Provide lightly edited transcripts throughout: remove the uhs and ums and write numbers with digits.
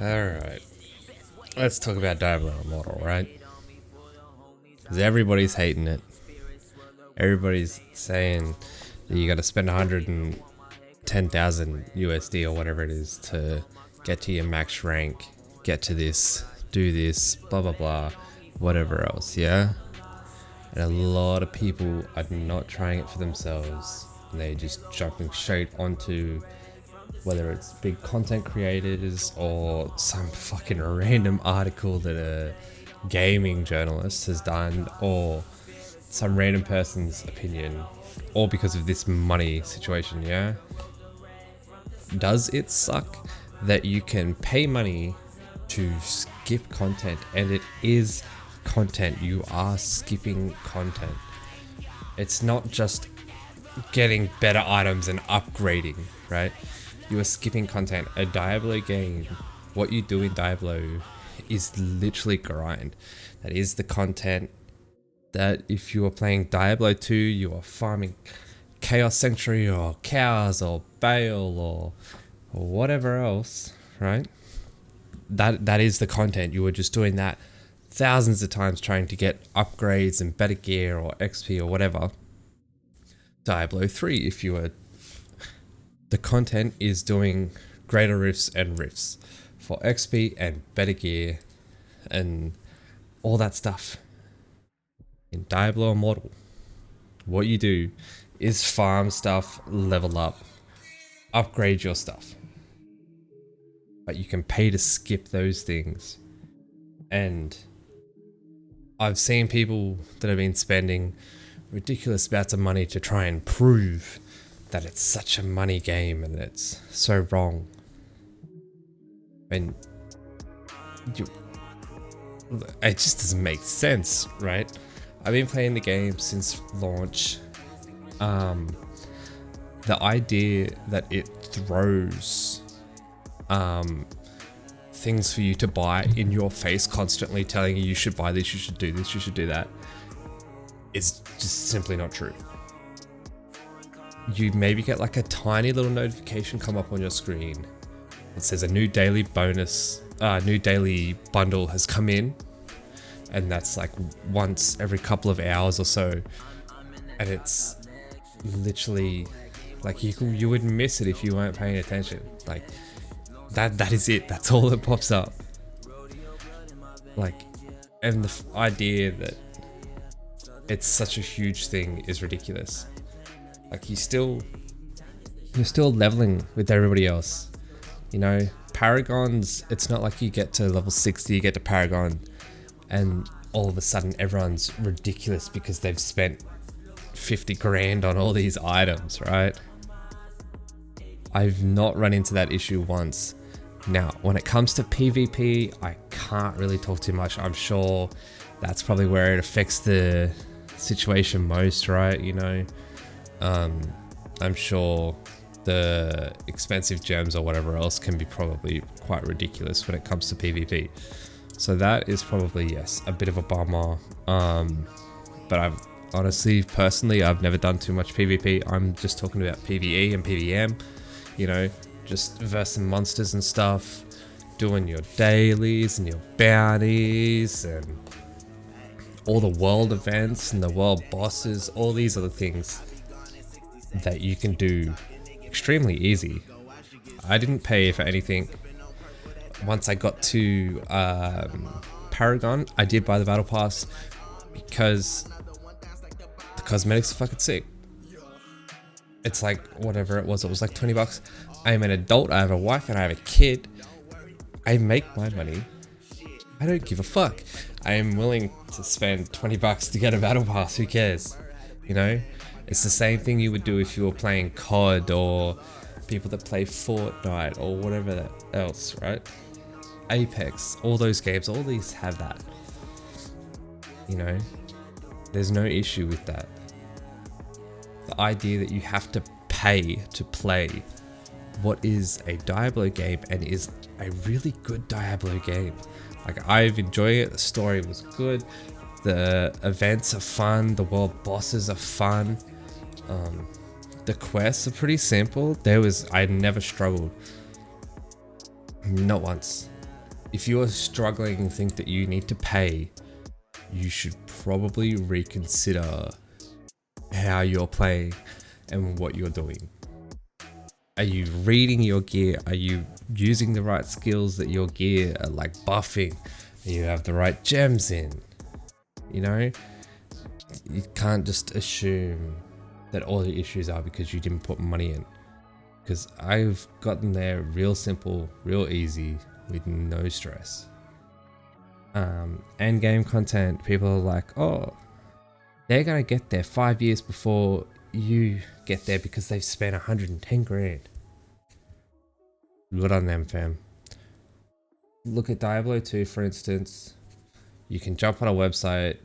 Alright, let's talk about Diablo Immortal, right? Because everybody's hating it. Everybody's saying that you gotta spend 110,000 USD or whatever it is to get to your max rank, get to this, do this, blah blah blah, whatever else, yeah? And a lot of people are not trying it for themselves. They're just jumping straight onto whether it's big content creators or some fucking random article that a gaming journalist has done, or some random person's opinion, all because of this money situation, yeah? Does it suck that you can pay money to skip content, and it is content? You are skipping content. It's not just getting better items and upgrading, right? You are skipping content. A Diablo game, what you do in Diablo is literally grind. That is the content that if you are playing Diablo 2, you are farming Chaos Sanctuary or cows or Bale or whatever else, right? That is the content. You were just doing that thousands of times trying to get upgrades and better gear or XP or whatever. Diablo 3, if you were, the content is doing greater rifts and rifts for XP and better gear and all that stuff. In Diablo Immortal, what you do is farm stuff, level up, upgrade your stuff. But you can pay to skip those things. And I've seen people that have been spending ridiculous amounts of money to try and prove that it's such a money game, and it's so wrong. And it just doesn't make sense, right? I've been playing the game since launch. The idea that it throws things for you to buy in your face constantly, telling you should buy this, you should do this, you should do that, is just simply not true. You maybe get like a tiny little notification come up on your screen that says a new daily bonus, new daily bundle has come in, and that's like once every couple of hours or so, and it's literally like you would miss it if you weren't paying attention. Like that is it. That's all that pops up. Like, and the idea that it's such a huge thing is ridiculous. Like you're still leveling with everybody else, you know. Paragons, it's not like you get to level 60, you get to Paragon, and all of a sudden everyone's ridiculous because they've spent 50 grand on all these items, right? I've not run into that issue once. Now, when it comes to PvP, I can't really talk too much. I'm sure that's probably where it affects the situation most, right? You know, I'm sure the expensive gems or whatever else can be probably quite ridiculous when it comes to PvP. So that is probably, yes, a bit of a bummer. But I've honestly, personally, I've never done too much PvP. I'm just talking about PvE and PvM, you know, just versing monsters and stuff, doing your dailies and your bounties and all the world events and the world bosses, all these other things that you can do extremely easy. I didn't pay for anything. Once I got to Paragon, I did buy the battle pass because the cosmetics are fucking sick. It's like whatever it was like 20 bucks. I am an adult, I have a wife and I have a kid. I make my money. I don't give a fuck. I am willing to spend 20 bucks to get a battle pass, who cares? You know? It's the same thing you would do if you were playing COD or people that play Fortnite or whatever else, right? Apex, all those games, all these have that. You know? There's no issue with that. The idea that you have to pay to play what is a Diablo game and is a really good Diablo game. Like, I've enjoyed it, the story was good, the events are fun, the world bosses are fun, the quests are pretty simple. I never struggled, not once. If you are struggling and think that you need to pay, you should probably reconsider how you're playing and what you're doing. Are you reading your gear? Are you using the right skills that your gear are like buffing? Do you have the right gems in? You know, you can't just assume that all the issues are because you didn't put money in. Because I've gotten there real simple, real easy, with no stress. End game content, people are like, oh, they're gonna get there 5 years before you get there because they've spent 110 grand. Good on them, fam. Look at Diablo 2, for instance. You can jump on a website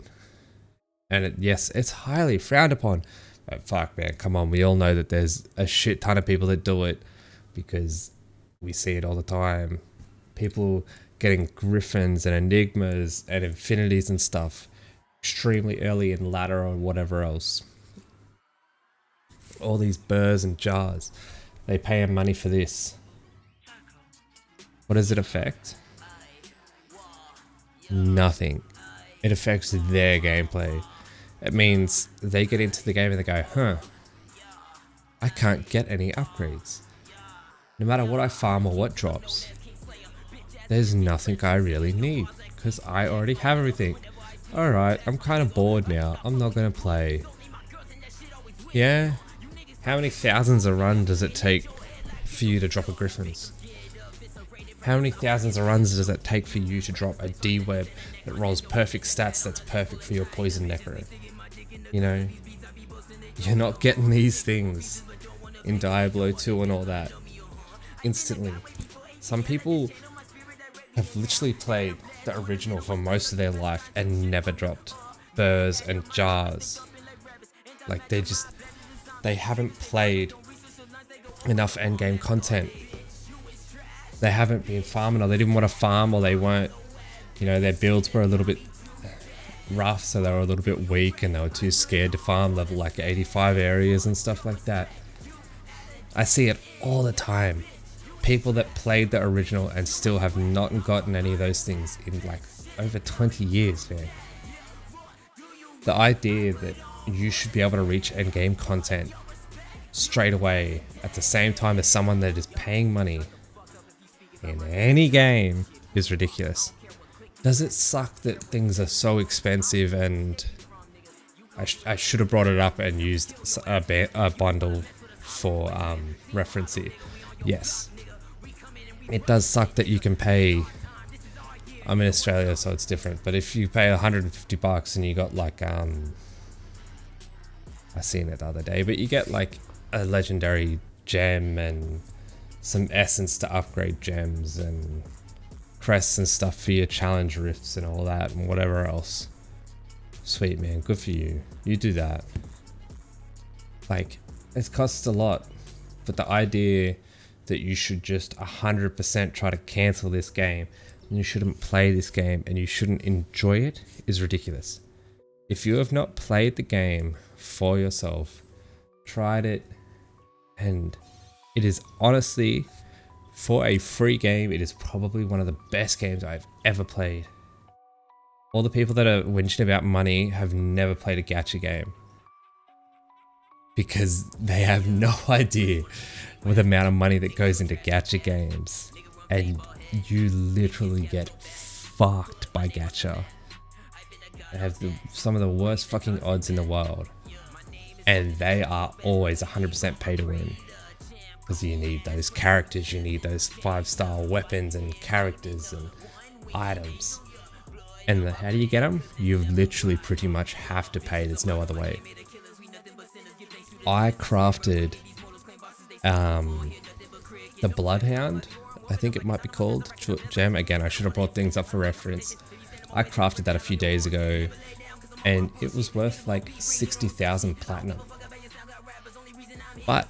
and yes, it's highly frowned upon. But fuck, man, come on. We all know that there's a shit ton of people that do it because we see it all the time. People getting griffins and enigmas and infinities and stuff extremely early in ladder or whatever else. All these burrs and jars, they pay them money for this. What does it affect? Nothing. It affects their gameplay. It means they get into the game and they go, huh, I can't get any upgrades. No matter what I farm or what drops, there's nothing I really need because I already have everything. Alright, I'm kind of bored now. I'm not going to play. Yeah? How many thousands of runs does it take for you to drop a Griffins? How many thousands of runs does it take for you to drop a D-Web that rolls perfect stats that's perfect for your Poison Necro? You know? You're not getting these things in Diablo 2 and all that instantly. Some people have literally played the original for most of their life and never dropped burrs and jars. Like they haven't played enough endgame content. They haven't been farming, or they didn't want to farm, or they weren't, you know, their builds were a little bit rough, so they were a little bit weak and they were too scared to farm level like 85 areas and stuff like that. I see it all the time. People that played the original and still have not gotten any of those things in like over 20 years, man. The idea that you should be able to reach endgame content straight away at the same time as someone that is paying money in any game is ridiculous. Does it suck that things are so expensive? And I should have brought it up and used a bundle for reference here. Yes. It does suck that you can pay, I'm in Australia so it's different, but if you pay 150 bucks and you got like, I seen it the other day, but you get like a legendary gem and some essence to upgrade gems and crests and stuff for your challenge rifts and all that and whatever else. Sweet, man, good for you. You do that. Like, it costs a lot, but the idea that you should just 100% try to cancel this game and you shouldn't play this game and you shouldn't enjoy it is ridiculous. If you have not played the game for yourself, tried it, and it is honestly, for a free game, it is probably one of the best games I've ever played. All the people that are whinging about money have never played a gacha game because they have no idea with the amount of money that goes into gacha games, and you literally get fucked by gacha. They have some of the worst fucking odds in the world, and they are always 100% pay to win because you need those characters, you need those 5-star weapons and characters and items. And how do you get them? You literally pretty much have to pay. There's no other way. I crafted the Bloodhound, I think it might be called, gem. Again, I should have brought things up for reference. I crafted that a few days ago and it was worth like 60,000 platinum. But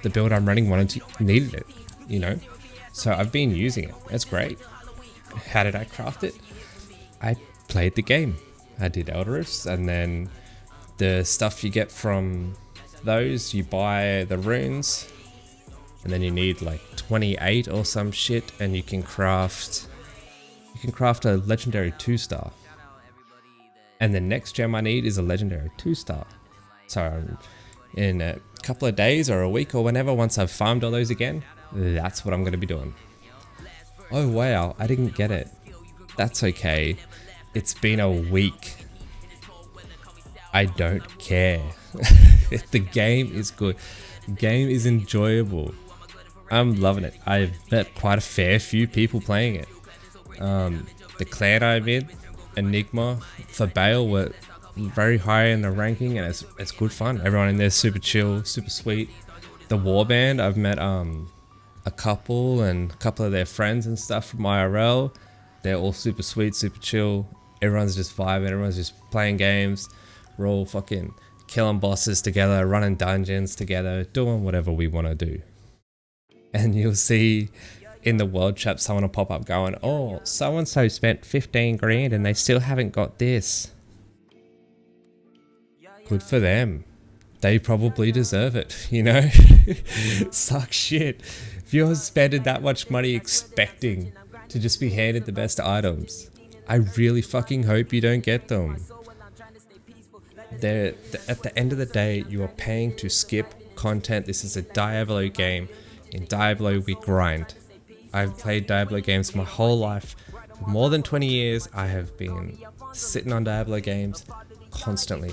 the build I'm running needed it, you know? So I've been using it. It's great. How did I craft it? I played the game. I did Eldris, and then the stuff you get from those, you buy the runes, and then you need like 28 or some shit, and you can craft you can craft a legendary 2-star. And the next gem I need is a legendary 2-star. So in a couple of days or a week or whenever, once I've farmed all those again, that's what I'm going to be doing. Oh wow, I didn't get it. That's okay. It's been a week. I don't care. The game is good. The game is enjoyable. I'm loving it. I've met quite a fair few people playing it. The clan I'm in, Enigma, for Bale, were very high in the ranking, and it's good fun. Everyone in there is super chill, super sweet. The Warband, I've met a couple and a couple of their friends and stuff from IRL. They're all super sweet, super chill. Everyone's just vibing, everyone's just playing games. We're all fucking killing bosses together, running dungeons together, doing whatever we want to do. And you'll see in the world chat someone will pop up going, oh, so-and-so spent 15 grand and they still haven't got this. Good for them. They probably deserve it, you know? Suck shit. If you're spending that much money expecting to just be handed the best items, I really fucking hope you don't get them. At the end of the day, you are paying to skip content. This is a Diablo game. In Diablo, we grind. I've played Diablo games my whole life. For more than 20 years, I have been sitting on Diablo games constantly.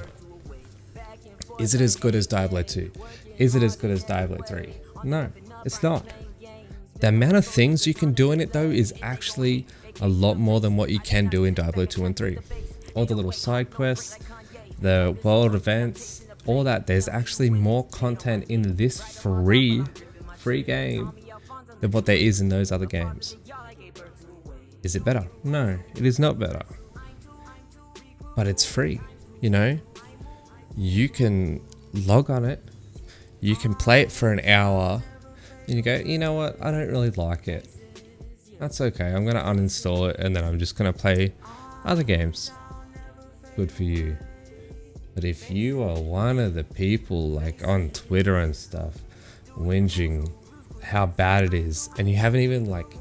Is it as good as Diablo 2? Is it as good as Diablo 3? No, it's not. The amount of things you can do in it though is actually a lot more than what you can do in Diablo 2 and 3. All the little side quests, the world events, all that. There's actually more content in this free game than what there is in those other games. Is it better? No, it is not better. But it's free, you know? You can log on it, you can play it for an hour, and you go, you know what, I don't really like it. That's okay, I'm gonna uninstall it and then I'm just gonna play other games. Good for you. But if you are one of the people like on Twitter and stuff whinging how bad it is, and you haven't even like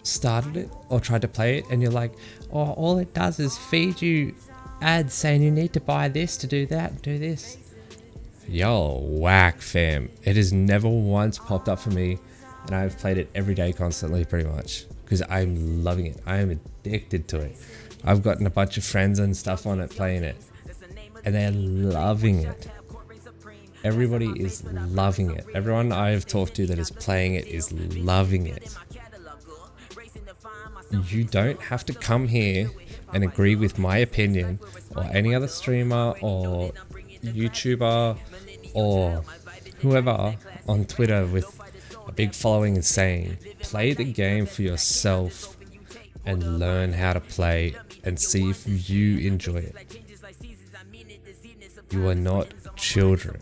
started it or tried to play it, and you're like, oh, all it does is feed you ads saying you need to buy this to do that and do this. Yo, whack fam. It has never once popped up for me, and I've played it every day constantly pretty much because I'm loving it. I am addicted to it. I've gotten a bunch of friends and stuff on it playing it, and they're loving it. Everybody is loving it. Everyone I've talked to that is playing it is loving it. You don't have to come here and agree with my opinion or any other streamer or YouTuber or whoever on Twitter with a big following is saying. Play the game for yourself and learn how to play and see if you enjoy it. You are not children.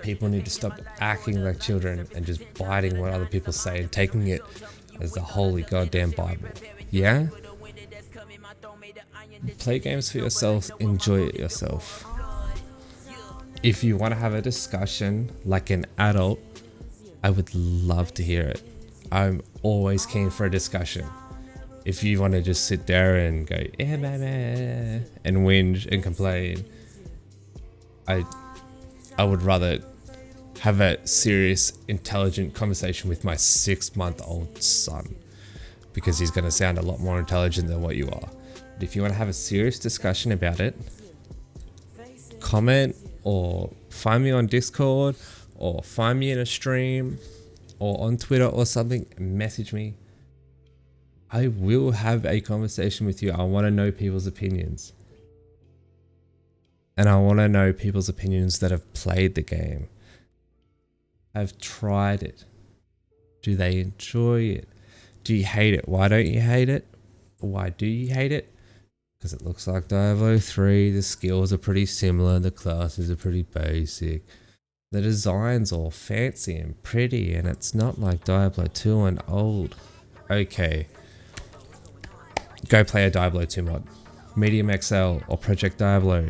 People need to stop acting like children and just biting what other people say and taking it as the holy goddamn Bible. Yeah? Play games for yourself, enjoy it yourself. If you want to have a discussion like an adult, I would love to hear it. I'm always keen for a discussion. If you want to just sit there and go, yeah, man, and whinge and complain, I would rather have a serious, intelligent conversation with my 6-month-old son, because he's going to sound a lot more intelligent than what you are. But if you want to have a serious discussion about it, comment or find me on Discord or find me in a stream or on Twitter or something, message me. I will have a conversation with you. I want to know people's opinions. And I want to know people's opinions that have played the game. Have tried it. Do they enjoy it? Do you hate it? Why don't you hate it? Why do you hate it? Because it looks like Diablo 3. The skills are pretty similar. The classes are pretty basic. The design's all fancy and pretty, and it's not like Diablo 2 and old. Okay. Go play a Diablo 2 mod. Medium XL or Project Diablo.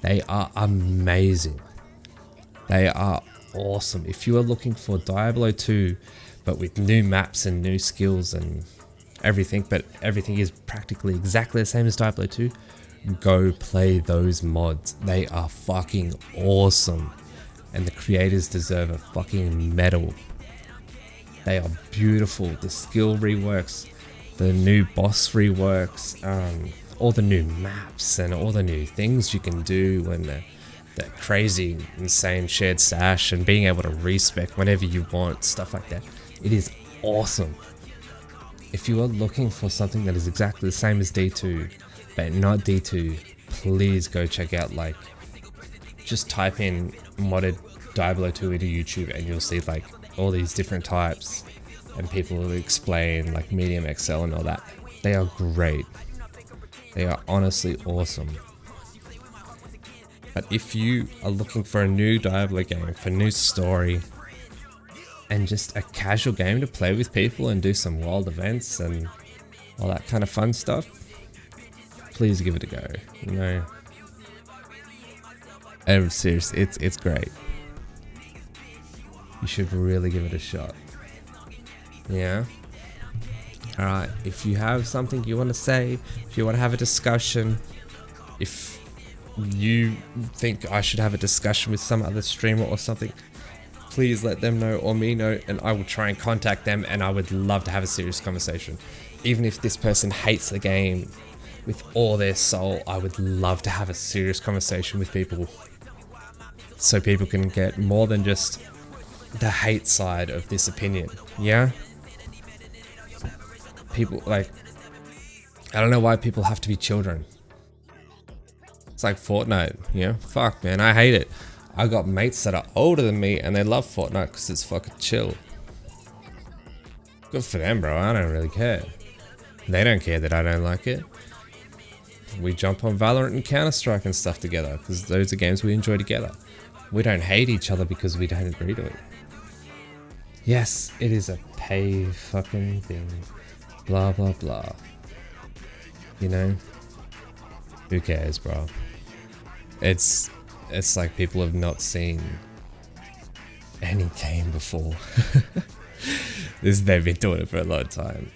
They are amazing. They are awesome. If you are looking for Diablo 2 but with new maps and new skills and everything, but everything is practically exactly the same as Diablo 2, go play those mods. They are fucking awesome. And the creators deserve a fucking medal. They are beautiful. The skill reworks, the new boss reworks, all the new maps and all the new things you can do, and the crazy, insane shared stash and being able to respec whenever you want, stuff like that. It is awesome. If you are looking for something that is exactly the same as D2, but not D2, please go check out, like, just type in modded Diablo 2 into YouTube and you'll see like all these different types, and people will explain like medium XL and all that. They are great. They are honestly awesome. But if you are looking for a new Diablo game, for new story, and just a casual game to play with people and do some wild events and all that kind of fun stuff, please give it a go. You know, I'm serious, it's great. You should really give it a shot. Yeah. Alright, if you have something you want to say, if you want to have a discussion, if you think I should have a discussion with some other streamer or something, please let them know or me know, and I will try and contact them, and I would love to have a serious conversation. Even if this person hates the game with all their soul, I would love to have a serious conversation with people, so people can get more than just the hate side of this opinion. Yeah? People, like, I don't know why people have to be children. It's like Fortnite, you know? Fuck, man, I hate it. I got mates that are older than me and they love Fortnite because it's fucking chill. Good for them, bro. I don't really care. They don't care that I don't like it. We jump on Valorant and Counter-Strike and stuff together because those are games we enjoy together. We don't hate each other because we don't agree to it. Yes, it is a pay fucking thing. Blah, blah, blah. You know? Who cares, bro? It's like people have not seen any game before. They've been doing it for a long time.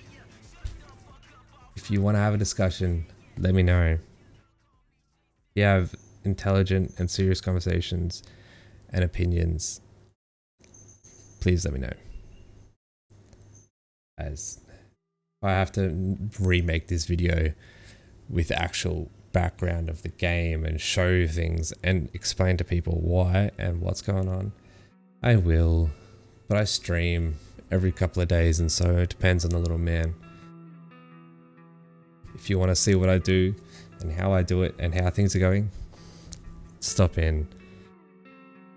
If you want to have a discussion, let me know. If you have intelligent and serious conversations and opinions, please let me know. As I have to remake this video with actual background of the game and show things and explain to people why and what's going on, I will. But I stream every couple of days, and so it depends on the little man. If you want to see what I do and how I do it and how things are going, stop in.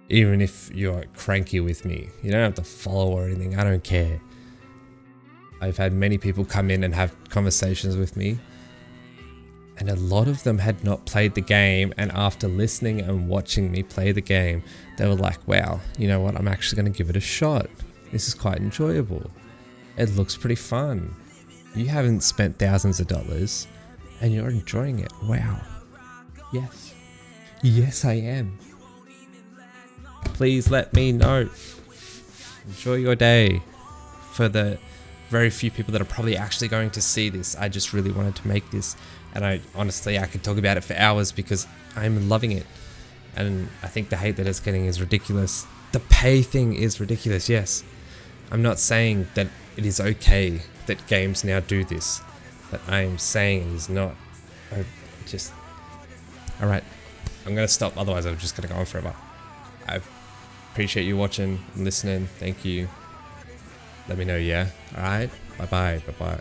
Even if you're cranky with me, you don't have to follow or anything. I don't care. I've had many people come in and have conversations with me, and a lot of them had not played the game, and after listening and watching me play the game, they were like, wow, you know what, I'm actually going to give it a shot. This is quite enjoyable. It looks pretty fun. You haven't spent thousands of dollars and you're enjoying it. Wow. Yes. Yes, I am. Please let me know. Enjoy your day. For the very few people that are probably actually going to see this, I just really wanted to make this, and I could talk about it for hours because I'm loving it. And I think the hate that it's getting is ridiculous. The pay thing is ridiculous, yes. I'm not saying that it is okay that games now do this, but I'm saying it is not. Alright, I'm going to stop, otherwise I'm just going to go on forever. I appreciate you watching and listening. Thank you. Let me know, yeah? Alright? Bye-bye. Bye-bye.